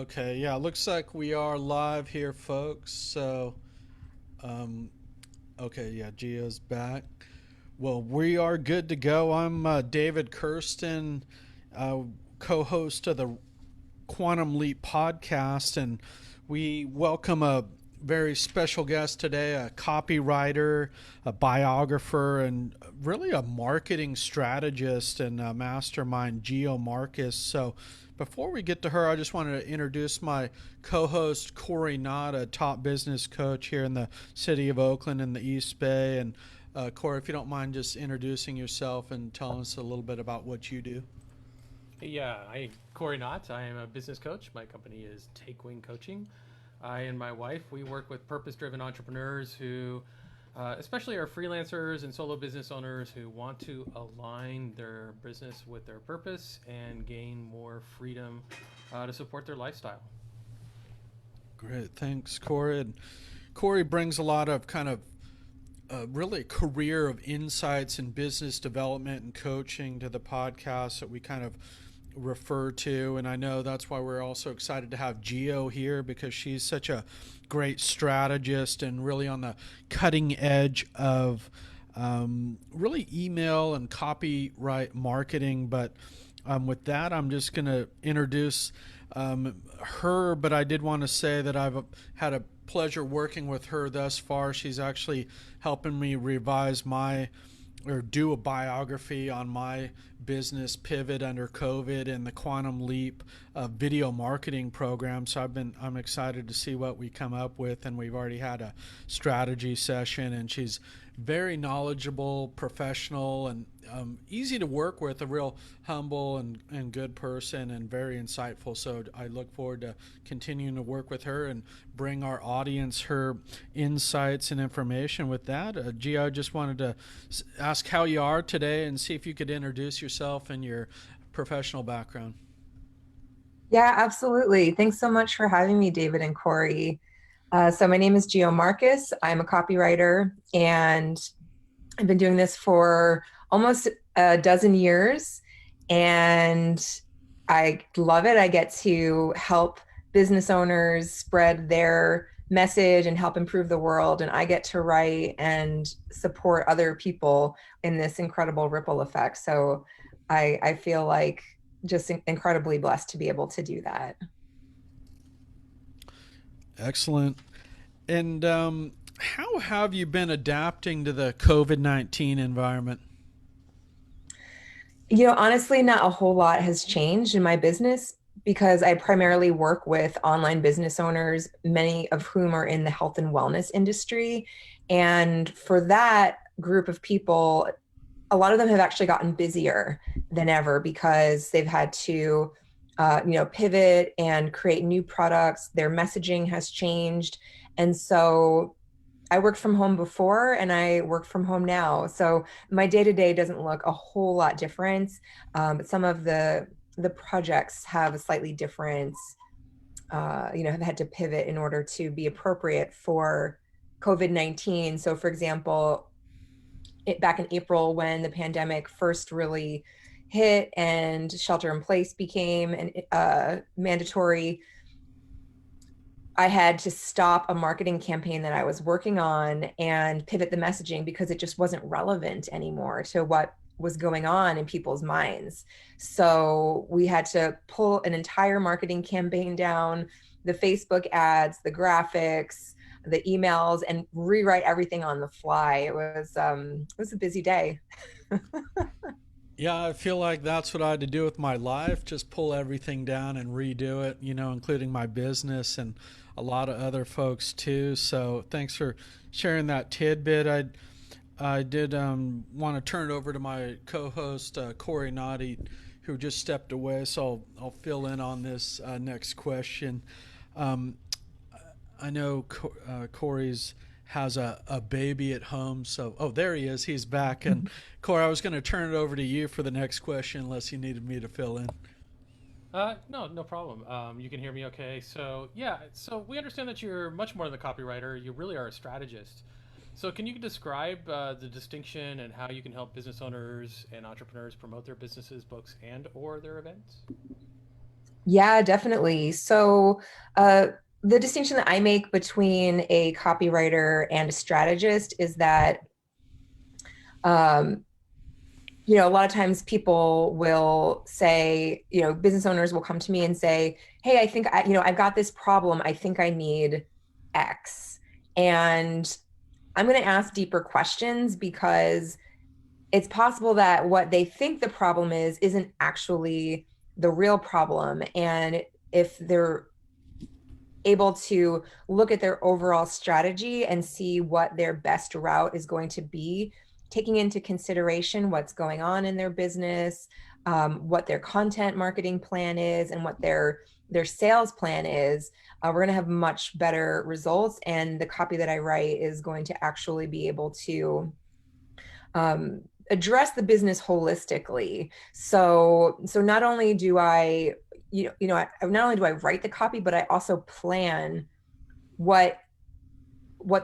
Okay, yeah, looks like we are live here, folks. Um, okay, yeah, Gio's back. Well, we are good to go. I'm David Kirsten, uh, co host of the Quantum Leap podcast, and we welcome a very special guest today, a copywriter, a biographer, and really a marketing strategist and a mastermind, Gio Marcus. So, before we get to her, I just wanted to introduce my co host, Corey Knott, a top business coach here in the city of Oakland in the East Bay. And Corey, if you don't mind just introducing yourself and telling us a little bit about what you do. Yeah, Corey Knott. I am a business coach. My company is Take Wing Coaching. I and my wife, we work with purpose-driven entrepreneurs who, especially our freelancers and solo business owners who want to align their business with their purpose and gain more freedom to support their lifestyle. Great, thanks, Corey. And Corey brings a lot of kind of really a career of insights and business development and coaching to the podcast that we kind of refer to. And I know that's why we're also excited to have Gio here because she's such a great strategist and really on the cutting edge of really email and copyright marketing. But with that, I'm just going to introduce her, but I did want to say that I've had a pleasure working with her thus far. She's actually helping me revise my or do a biography on my business pivot under COVID and the Quantum Leap video marketing program. So I'm excited to see what we come up with, and we've already had a strategy session, and she's very knowledgeable, professional, and easy to work with, a real humble and good person and very insightful. So I look forward to continuing to work with her and bring our audience her insights and information. With that, Gio, I just wanted to ask how you are today and see if you could introduce yourself and your professional background. Yeah, absolutely. Thanks so much for having me, David and Corey. So my name is Gio Marcus. I'm a copywriter, and I've been doing this for almost a dozen years, and I love it. I get to help business owners spread their message and help improve the world, and I get to write and support other people in this incredible ripple effect. So I feel like just incredibly blessed to be able to do that. Excellent. And how have you been adapting to the COVID-19 environment? Honestly, not a whole lot has changed in my business because I primarily work with online business owners, many of whom are in the health and wellness industry. And for that group of people, a lot of them have actually gotten busier than ever because they've had to, pivot and create new products. Their messaging has changed. And so I worked from home before and I work from home now. So my day to day doesn't look a whole lot different, but some of the projects have a slightly different, have had to pivot in order to be appropriate for COVID-19. So, for example, back in April when the pandemic first really hit and shelter in place became mandatory, I had to stop a marketing campaign that I was working on and pivot the messaging because it just wasn't relevant anymore to what was going on in people's minds. So we had to pull an entire marketing campaign down, the Facebook ads, the graphics, the emails, and rewrite everything on the fly. It was a busy day. Yeah, I feel like that's what I had to do with my life, just pull everything down and redo it, including my business and a lot of other folks too. So thanks for sharing that tidbit. I did want to turn it over to my co-host Corey Noddy, who just stepped away. So I'll fill in on this next question. Um, I know Corey's has a baby at home. So, oh, there he is. He's back. And Corey, I was going to turn it over to you for the next question, unless you needed me to fill in. No, no problem. You can hear me okay. So, yeah, so we understand that you're much more than a copywriter. You really are a strategist. So, can you describe the distinction and how you can help business owners and entrepreneurs promote their businesses, books, and or their events? Yeah, definitely. So, uh, the distinction that I make between a copywriter and a strategist is that, um, a lot of times people will say, business owners will come to me and say, "Hey, I think I've got this problem. I think I need X." And I'm going to ask deeper questions because it's possible that what they think the problem is isn't actually the real problem. And if they're able to look at their overall strategy and see what their best route is going to be, taking into consideration what's going on in their business, what their content marketing plan is, and what their sales plan is, we're going to have much better results. And the copy that I write is going to actually be able to address the business holistically. So not only do I, not only do I write the copy, but I also plan what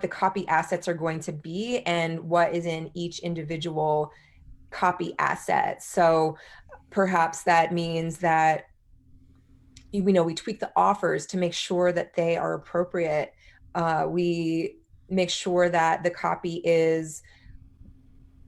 the copy assets are going to be and what is in each individual copy asset. So perhaps that means that we tweak the offers to make sure that they are appropriate. We make sure that the copy is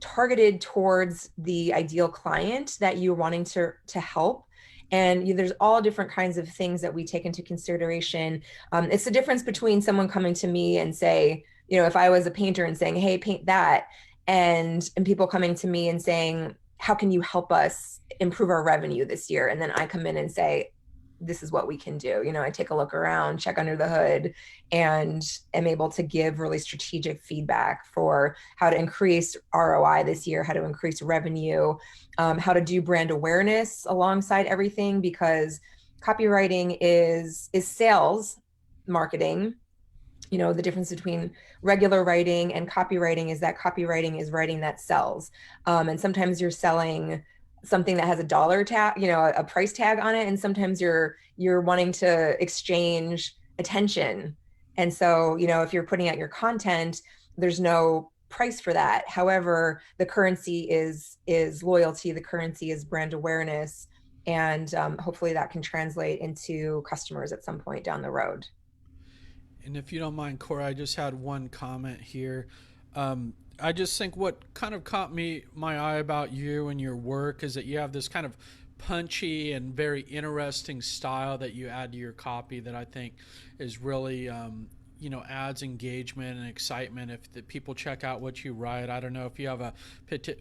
targeted towards the ideal client that you're wanting to help. And there's all different kinds of things that we take into consideration. It's the difference between someone coming to me and say, if I was a painter and saying, "Hey, paint that," and people coming to me and saying, "How can you help us improve our revenue this year?" And then I come in and say, "This is what we can do." I take a look around, check under the hood, and am able to give really strategic feedback for how to increase ROI this year, how to increase revenue, how to do brand awareness alongside everything, because copywriting is sales marketing. The difference between regular writing and copywriting is that copywriting is writing that sells. And sometimes you're selling something that has a dollar tag, a price tag on it, and sometimes you're wanting to exchange attention. And so, if you're putting out your content, there's no price for that. However, the currency is loyalty, the currency is brand awareness, and hopefully that can translate into customers at some point down the road. And if you don't mind, Cora, I just had one comment here. I just think what kind of caught me my eye about you and your work is that you have this kind of punchy and very interesting style that you add to your copy that I think is really adds engagement and excitement if the people check out what you write. I don't know if you have a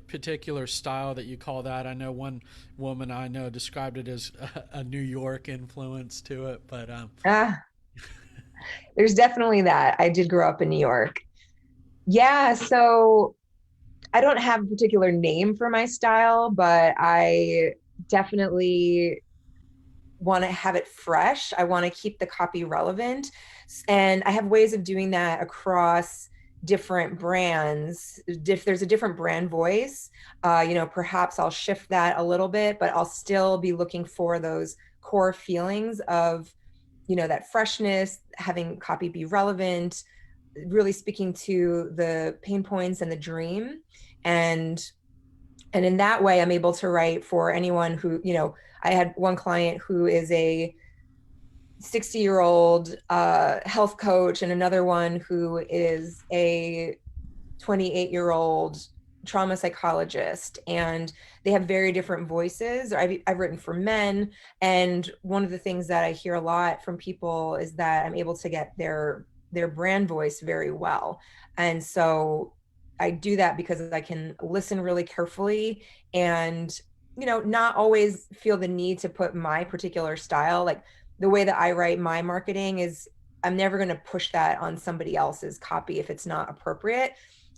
particular style that you call that. I know one woman I know described it as a New York influence to it, but Ah, there's definitely that. I did grow up in New York. Yeah, so I don't have a particular name for my style, but I definitely want to have it fresh. I want to keep the copy relevant. And I have ways of doing that across different brands. If there's a different brand voice, perhaps I'll shift that a little bit, but I'll still be looking for those core feelings of, that freshness, having copy be relevant, really speaking to the pain points and the dream. And in that way, I'm able to write for anyone who, I had one client who is a 60-year-old health coach, and another one who is a 28-year-old trauma psychologist, and they have very different voices. I've written for men, and one of the things that I hear a lot from people is that I'm able to get their brand voice very well. And so I do that because I can listen really carefully and not always feel the need to put my particular style. Like, the way that I write my marketing is, I'm never going to push that on somebody else's copy if it's not appropriate.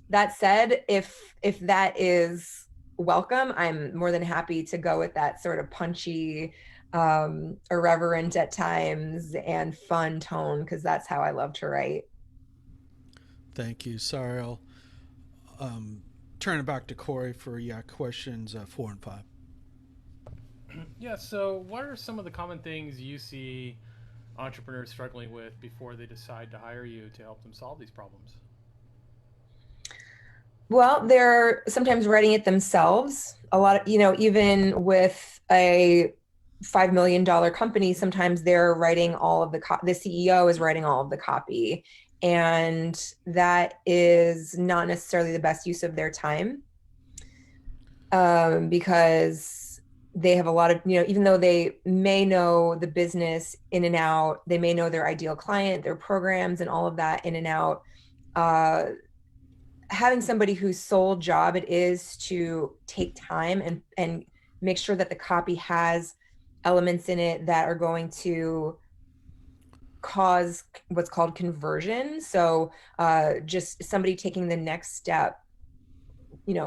That said, if that is welcome, I'm more than happy to go with that sort of punchy, irreverent at times and fun tone, because that's how I love to write. thank you. Sorry, I'll um, turn it back to Corey for questions 4 and 5. Yeah, so what are some of the common things you see entrepreneurs struggling with before they decide to hire you to help them solve these problems? Well, they're sometimes writing it themselves. A lot of, even with a $5 million company, sometimes they're writing all of the CEO is writing all of the copy. And that is not necessarily the best use of their time, because they have a lot of, even though they may know the business in and out, they may know their ideal client, their programs, and all of that in and out. Uh, Having somebody whose sole job it is to take time and make sure that the copy has elements in it that are going to cause what's called conversion. So just somebody taking the next step,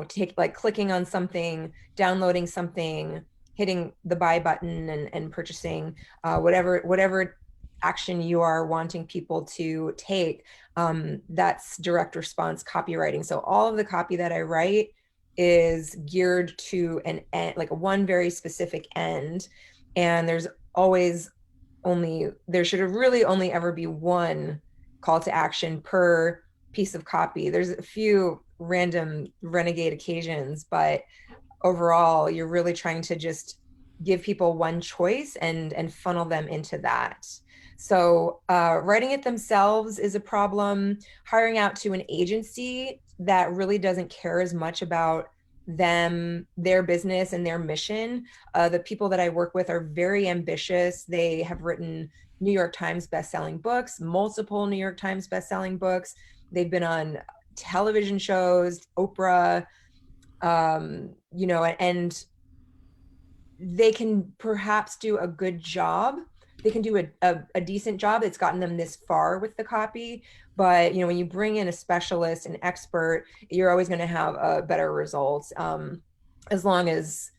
take like clicking on something, downloading something, hitting the buy button and purchasing whatever action you are wanting people to take. That's direct response copywriting. So all of the copy that I write is geared to an end, like one very specific end. And there should really only ever be one call to action per piece of copy. There's a few random renegade occasions, but overall, you're really trying to just give people one choice and funnel them into that. So writing it themselves is a problem. Hiring out to an agency that really doesn't care as much about their business and their mission. The people that I work with are very ambitious. They have written New York Times bestselling books, multiple New York Times bestselling books. They've been on television shows, Oprah, and they can perhaps do a good job. They can do a decent job that's gotten them this far with the copy. But, when you bring in a specialist, an expert, you're always going to have a better result, as long as,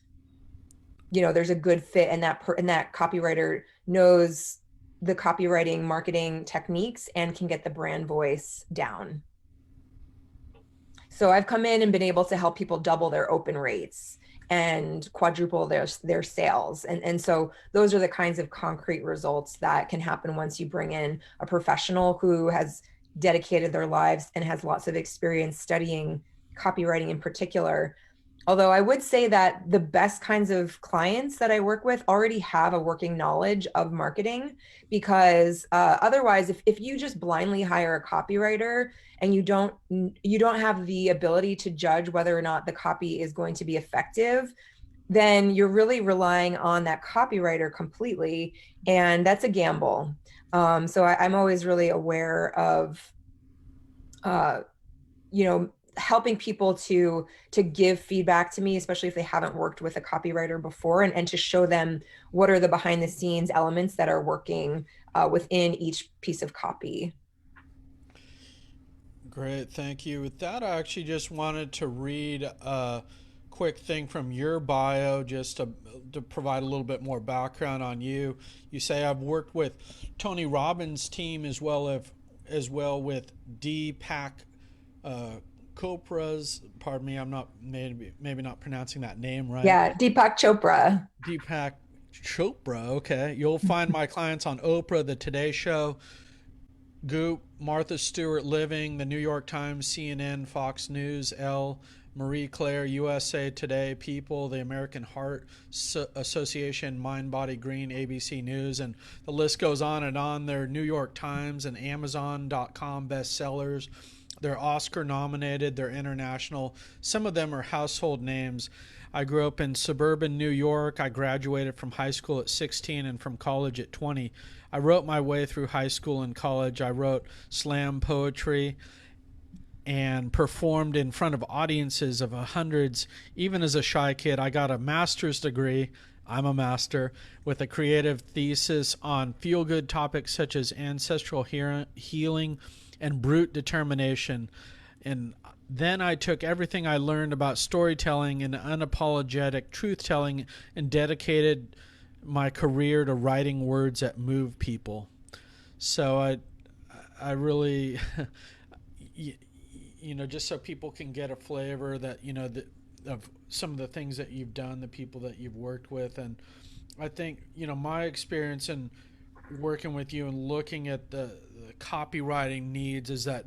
there's a good fit and that copywriter knows the copywriting marketing techniques and can get the brand voice down. So I've come in and been able to help people double their open rates and quadruple their sales. And so those are the kinds of concrete results that can happen once you bring in a professional who has dedicated their lives and has lots of experience studying copywriting in particular. Although I would say that the best kinds of clients that I work with already have a working knowledge of marketing, because otherwise, if you just blindly hire a copywriter and you don't have the ability to judge whether or not the copy is going to be effective, then you're really relying on that copywriter completely, and that's a gamble. So I'm always really aware of, uh, helping people to give feedback to me, especially if they haven't worked with a copywriter before, and to show them what are the behind the scenes elements that are working within each piece of copy. Great, thank you. With that, I actually just wanted to read a quick thing from your bio just to provide a little bit more background on you. You say, I've worked with Tony Robbins' team as well with Deepak Chopra's, pardon me, I'm not maybe not pronouncing that name right. Yeah, Deepak Chopra. Deepak Chopra, okay. You'll find my clients on Oprah, The Today Show, Goop, Martha Stewart Living, the New York Times, CNN, Fox News, Elle, Marie Claire, USA Today, People, the American Heart Association, Mind Body Green, ABC News, and the list goes on and on. They're New York Times and Amazon.com bestsellers. They're Oscar nominated, they're international. Some of them are household names. I grew up in suburban New York. I graduated from high school at 16 and from college at 20. I wrote my way through high school and college. I wrote slam poetry and performed in front of audiences of hundreds. Even as a shy kid, I got a master's degree. I'm a master with a creative thesis on feel-good topics such as ancestral healing and brute determination. And then I took everything I learned about storytelling and unapologetic truth-telling and dedicated my career to writing words that move people. So I really, just so people can get a flavor that, of some of the things that you've done, the people that you've worked with. And I think, my experience in working with you and looking at the copywriting needs is that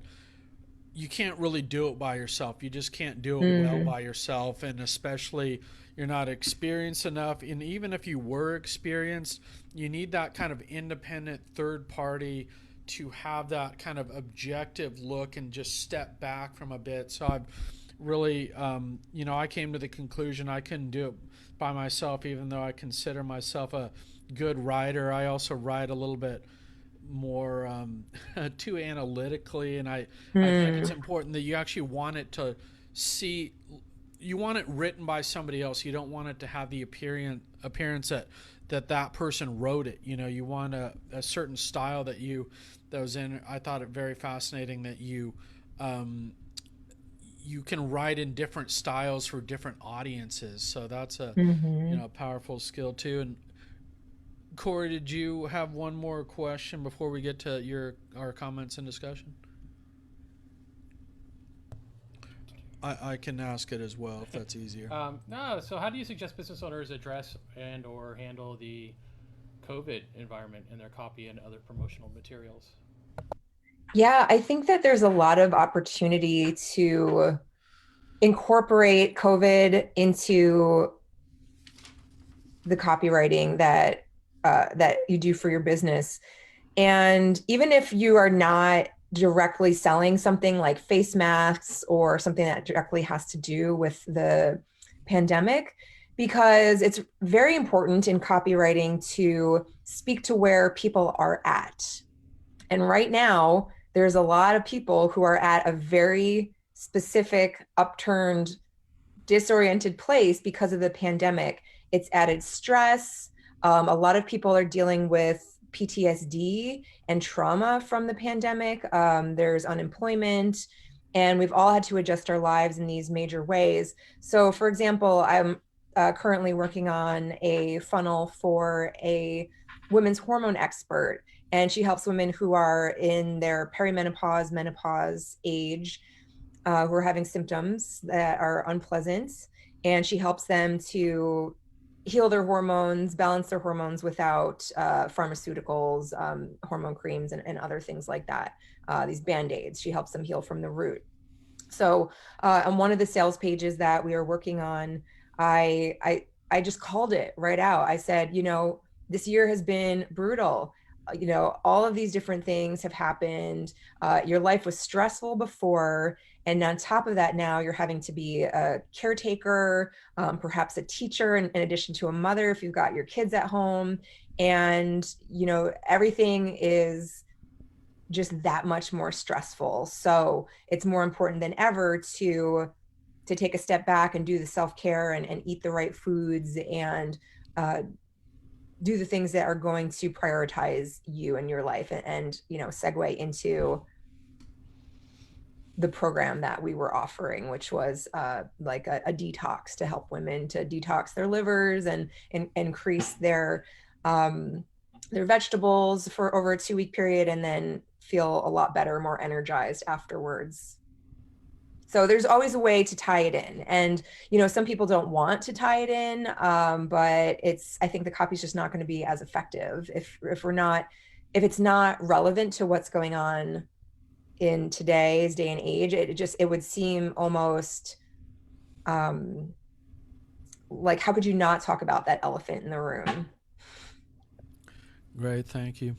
you can't really do it by yourself. You just can't do it well Mm, by yourself, and especially you're not experienced enough. And even if you were experienced, you need that kind of independent third party to have that kind of objective look and just step back from a bit. So I've really, I came to the conclusion I couldn't do it by myself, even though I consider myself a good writer. I also write a little bit more too analytically, and I think it's mm, important that you actually want it to see, you want it written by somebody else. You don't want it to have the appearance that person wrote it. You want a certain style that was in. I thought it very fascinating that um, you can write in different styles for different audiences. So that's a mhm. powerful skill too. And Corey, did you have one more question before we get to our comments and discussion? I can ask it as well if that's easier. No, so how do you suggest business owners address and or handle the COVID environment in their copy and other promotional materials? Yeah, I think that there's a lot of opportunity to incorporate COVID into the copywriting that you do for your business. And even if you are not directly selling something like face masks or something that directly has to do with the pandemic, because it's very important in copywriting to speak to where people are at. And right now, there's a lot of people who are at a very specific, upturned, disoriented place because of the pandemic. It's added stress. A lot of people are dealing with PTSD and trauma from the pandemic. There's unemployment, and we've all had to adjust our lives in these major ways. So, for example, I'm currently working on a funnel for a women's hormone expert, and she helps women who are in their perimenopause, menopause age, who are having symptoms that are unpleasant, and she helps them to heal their hormones, balance their hormones without pharmaceuticals, hormone creams, and other things like that. These band-aids, she helps them heal from the root. So on one of the sales pages that we are working on, I just called it right out. I said, this year has been brutal. All of these different things have happened. Your life was stressful before, and on top of that, now you're having to be a caretaker, perhaps a teacher, in addition to a mother if you've got your kids at home. And everything is just that much more stressful. So it's more important than ever to take a step back and do the self-care and eat the right foods and uh, do the things that are going to prioritize you and your life, and segue into the program that we were offering, which was like a detox to help women to detox their livers and increase their vegetables for over a 2 week period, and then feel a lot better, more energized afterwards. So there's always a way to tie it in, and some people don't want to tie it in, but I think the copy's just not going to be as effective if it's not relevant to what's going on in today's day and age. It would seem almost um like, how could you not talk about that elephant in the room? Great, thank you.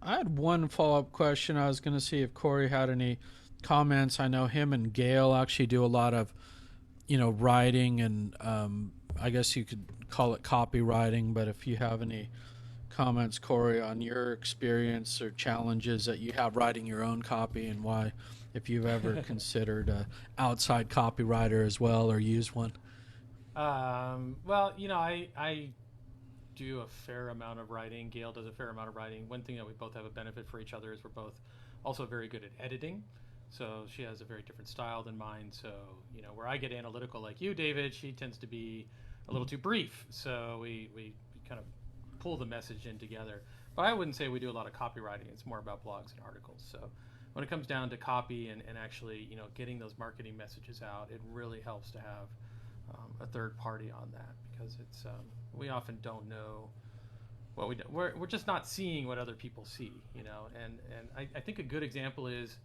I had one follow up question. I was going to see if Corey had any comments. I know him and Gail actually do a lot of, writing, and I guess you could call it copywriting. But if you have any comments, Corey, on your experience or challenges that you have writing your own copy, and why, if you've ever considered a outside copywriter as well or use one. Well, I do a fair amount of writing. Gail does a fair amount of writing. One thing that we both have a benefit for each other is we're both also very good at editing. So she has a very different style than mine. So, where I get analytical like you, David, she tends to be a little too brief. So we kind of pull the message in together. But I wouldn't say we do a lot of copywriting. It's more about blogs and articles. So when it comes down to copy and actually, getting those marketing messages out, it really helps to have a third party on that, because we often don't know what we're just not seeing what other people see, you know. And I think a good example is,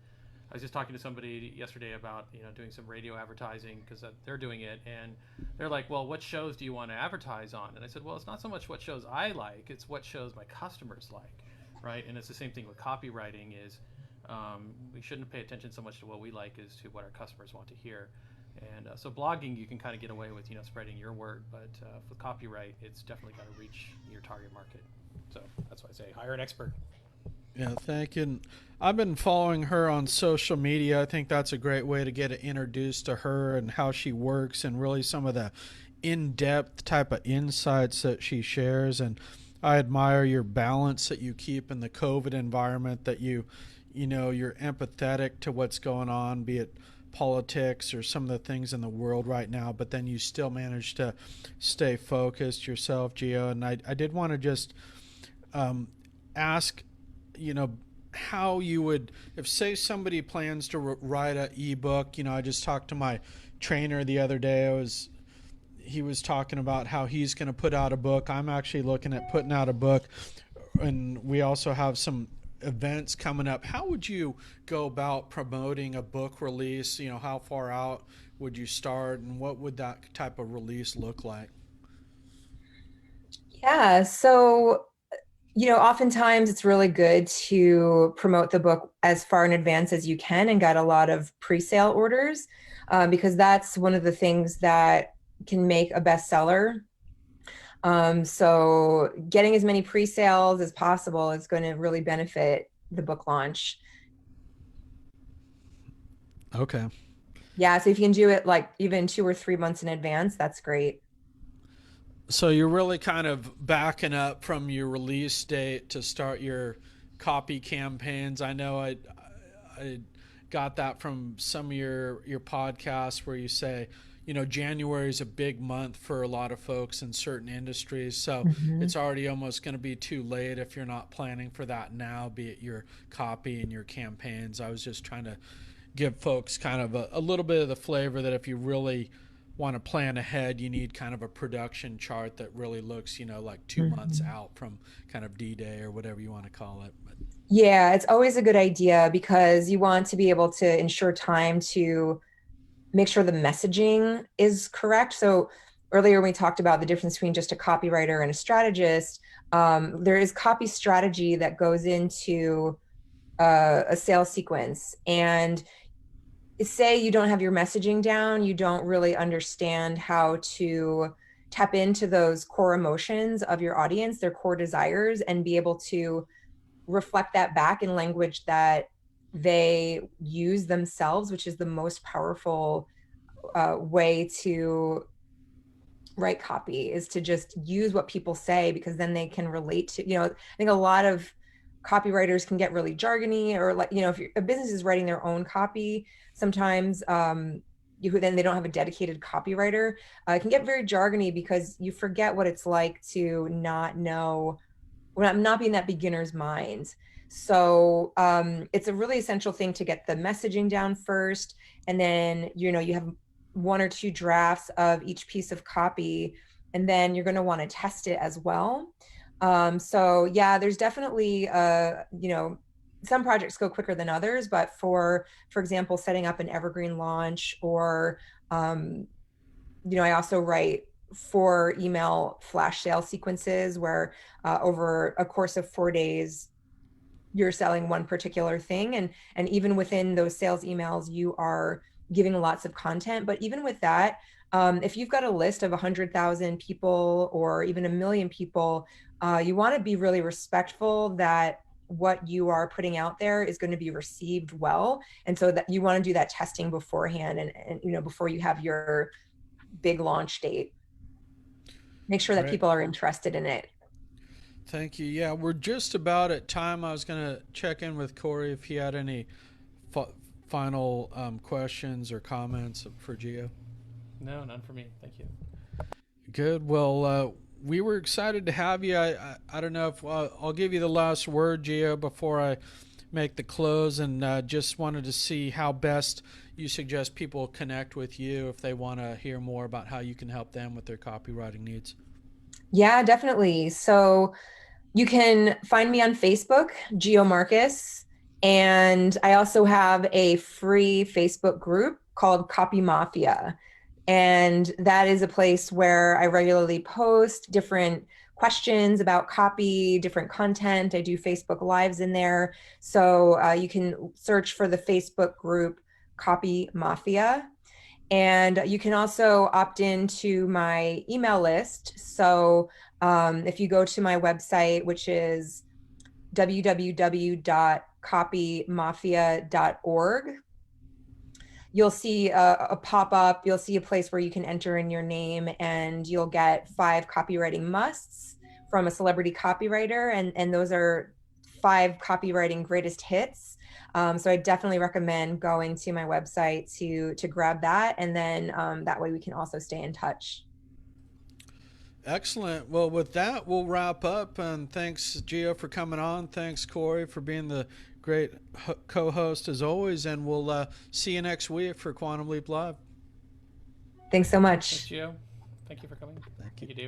I was just talking to somebody yesterday about, you know, doing some radio advertising because they're doing it, and they're like, well, what shows do you want to advertise on? And I said, well, it's not so much what shows I like, it's what shows my customers like, right? And it's the same thing with copywriting is, we shouldn't pay attention so much to what we like as to what our customers want to hear. And so blogging, you can kind of get away with, you know, spreading your word, but with copyright, it's definitely got to reach your target market. So that's why I say hire an expert. Yeah, thank you. And I've been following her on social media. I think that's a great way to get introduced to her and how she works and really some of the in-depth type of insights that she shares. And I admire your balance that you keep in the COVID environment, that you know, you're empathetic to what's going on, be it politics or some of the things in the world right now, but then you still manage to stay focused yourself, Gio. And I did want to just ask, you know, how you would, if say somebody plans to write an ebook. You know, I just talked to my trainer the other day. He was talking about how he's going to put out a book. I'm actually looking at putting out a book, and we also have some events coming up. How would you go about promoting a book release? You know, how far out would you start, and what would that type of release look like? Yeah. So, oftentimes it's really good to promote the book as far in advance as you can and get a lot of pre-sale orders, because that's one of the things that can make a bestseller. So getting as many pre-sales as possible is going to really benefit the book launch. Okay. Yeah, so if you can do it like even 2 or 3 months in advance, that's great. So you're really kind of backing up from your release date to start your copy campaigns. I know I got that from some of your podcasts where you say, you know, January is a big month for a lot of folks in certain industries. So Mhm. it's already almost going to be too late if you're not planning for that now, be it your copy and your campaigns. I was just trying to give folks kind of a little bit of the flavor that if you really want to plan ahead, you need kind of a production chart that really looks, you know, like 2 months Mhm. out from kind of D-Day or whatever you want to call it. But Yeah, it's always a good idea because you want to be able to ensure time to make sure the messaging is correct. So earlier we talked about the difference between just a copywriter and a strategist. There is copy strategy that goes into a sales sequence. And say you don't have your messaging down, you don't really understand how to tap into those core emotions of your audience, their core desires, and be able to reflect that back in language that they use themselves, which is the most powerful way to write copy, is to just use what people say, because then they can relate to, I think a lot of copywriters can get really jargony, or like, if a business is writing their own copy, sometimes then they don't have a dedicated copywriter. It can get very jargony because you forget what it's like to not know, when I'm not being that beginner's mind. So it's a really essential thing to get the messaging down first, and then you have 1 or 2 drafts of each piece of copy, and then you're going to want to test it as well. So yeah, there's definitely some projects go quicker than others, but for example, setting up an evergreen launch, or um, I also write for email flash sale sequences where over a course of 4 days, you're selling one particular thing. And even within those sales emails, you are giving lots of content. But even with that, if you've got a list of 100,000 people or even 1 million people, you want to be really respectful that what you are putting out there is going to be received well. And so that you want to do that testing beforehand, and before you have your big launch date, make sure that great. people are interested in it. Thank you. Yeah, we're just about at time. I was going to check in with Corey if he had any f- final questions or comments for Gio. No, none for me. Thank you. Good. Well, we were excited to have you. I don't know if I'll give you the last word, Gio, before I make the close, and just wanted to see how best you suggest people connect with you if they want to hear more about how you can help them with their copywriting needs. Yeah, definitely. So You can find me on Facebook, Gio Marcus. And I also have a free Facebook group called Copy Mafia. And that is a place where I regularly post different questions about copy, different content. I do Facebook Lives in there. So you can search for the Facebook group Copy Mafia. And you can also opt into my email list. So if you go to my website, which is www.copymafia.org, you'll see a pop-up, you'll see a place where you can enter in your name, and you'll get 5 copywriting musts from a celebrity copywriter, and those are 5 copywriting greatest hits. So I definitely recommend going to my website to grab that, and then that way we can also stay in touch. Excellent. Well, with that, we'll wrap up. And thanks, Gio, for coming on. Thanks, Corey, for being the great co-host as always. And we'll see you next week for Quantum Leap Live. Thanks so Thanks, much. Gio. Thank you for coming. Thank you. Thank you, David.